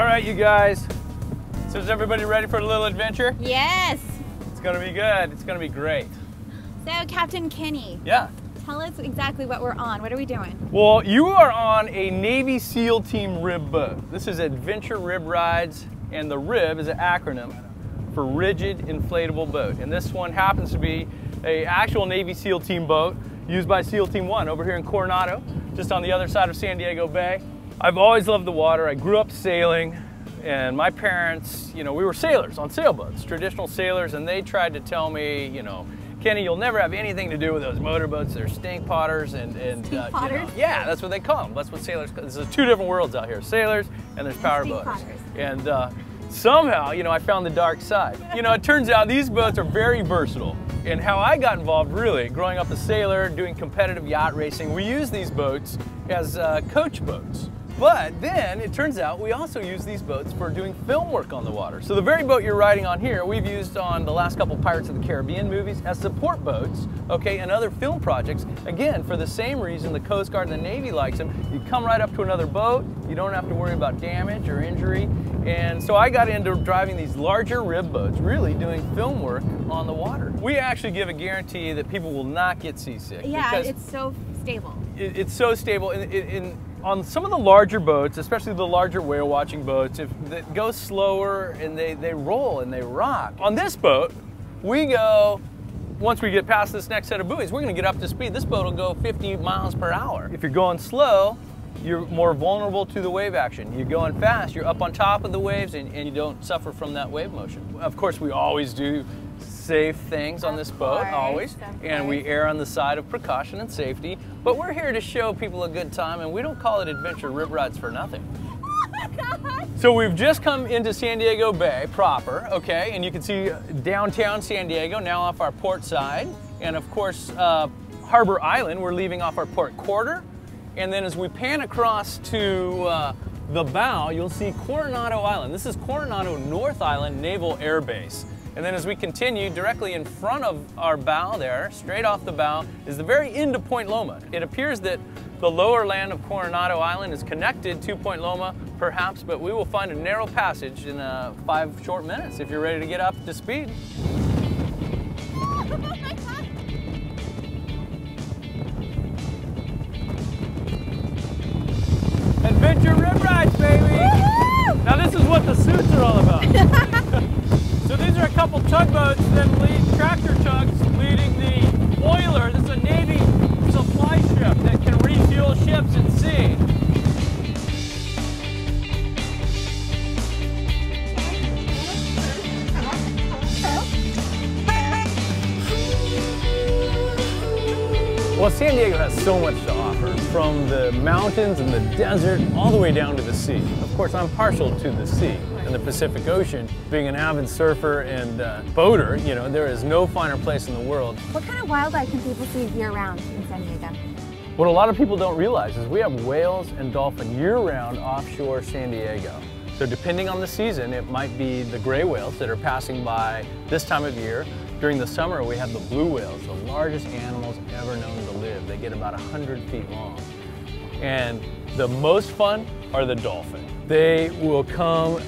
All right, you guys. So is everybody ready for a little adventure? Yes. It's gonna be good. It's gonna be great. So, Captain Kenny. Yeah. Tell us exactly what we're on. What are we doing? Well, you are on a Navy SEAL Team RIB boat. This is Adventure RIB Rides, and the RIB is an acronym for Rigid Inflatable Boat. And this one happens to be an actual Navy SEAL Team boat used by SEAL Team 1 over here in Coronado, just on the other side of San Diego Bay. I've always loved the water. I grew up sailing, and my parents, we were sailors on sailboats, traditional sailors, and they tried to tell me, Kenny, you'll never have anything to do with those motorboats. They're stink potters and stink potters? Yeah, that's what they call them. That's what sailors call them. There's two different worlds out here, sailors and there's power boats. Potters. And somehow, I found the dark side. It turns out these boats are very versatile. And how I got involved, really, growing up a sailor, doing competitive yacht racing, we use these boats as coach boats. But then it turns out we also use these boats for doing film work on the water. So the very boat you're riding on here, we've used on the last couple Pirates of the Caribbean movies as support boats, okay, and other film projects. Again, for the same reason the Coast Guard and the Navy likes them. You come right up to another boat, you don't have to worry about damage or injury. And so I got into driving these larger RIB boats, really doing film work on the water. We actually give a guarantee that people will not get seasick. Yeah, it's so stable. It's so stable. On some of the larger boats, especially the larger whale watching boats, if they go slower and they roll and they rock. On this boat, we go, once we get past this next set of buoys, we're gonna get up to speed. This boat will go 50 miles per hour. If you're going slow, you're more vulnerable to the wave action. You're going fast, you're up on top of the waves and you don't suffer from that wave motion. Of course, we always do safe things on this boat, always, and we err on the side of precaution and safety, but we're here to show people a good time, and we don't call it Adventure RIB Rides for nothing. Oh my God. So we've just come into San Diego Bay proper, okay, and you can see downtown San Diego now off our port side, and of course Harbor Island, we're leaving off our port quarter, and then as we pan across to the bow, you'll see Coronado Island. This is Coronado North Island Naval Air Base. And then as we continue, directly in front of our bow there, straight off the bow, is the very end of Point Loma. It appears that the lower land of Coronado Island is connected to Point Loma, perhaps, but we will find a narrow passage in 5 short minutes if you're ready to get up to speed. Oh my God. Adventure RIB Rides, baby! Woohoo! Now this is what the suits are all about. So these are a couple tugboats that lead tractor tugs leading the oiler. This is a Navy supply ship that can refuel ships at sea. Well, San Diego has so much to offer, from the mountains and the desert all the way down to the sea. Of course, I'm partial to the sea and the Pacific Ocean. Being an avid surfer and boater, there is no finer place in the world. What kind of wildlife can people see year-round in San Diego? What a lot of people don't realize is we have whales and dolphin year-round offshore San Diego. So depending on the season, it might be the gray whales that are passing by this time of year. During the summer, we have the blue whales, the largest animals ever known to live. They get about 100 feet long. And the most fun are the dolphin. They will come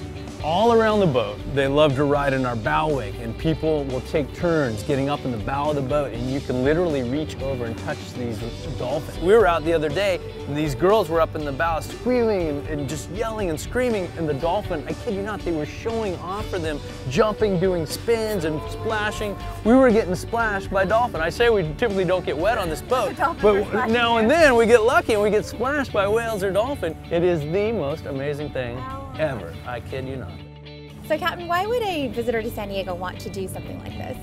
all around the boat. They love to ride in our bow wake, and people will take turns getting up in the bow of the boat, and you can literally reach over and touch these dolphins. We were out the other day, and these girls were up in the bow squealing and just yelling and screaming, and the dolphin, I kid you not, they were showing off for them, jumping, doing spins and splashing. We were getting splashed by dolphin. I say we typically don't get wet on this boat, but now and then we get lucky and we get splashed by whales or dolphin. It is the most amazing thing ever. I kid you not. So, Captain, why would a visitor to San Diego want to do something like this?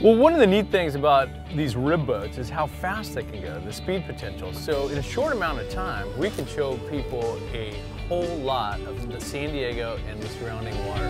Well, one of the neat things about these RIB boats is how fast they can go, the speed potential. So in a short amount of time, we can show people a whole lot of the San Diego and the surrounding water.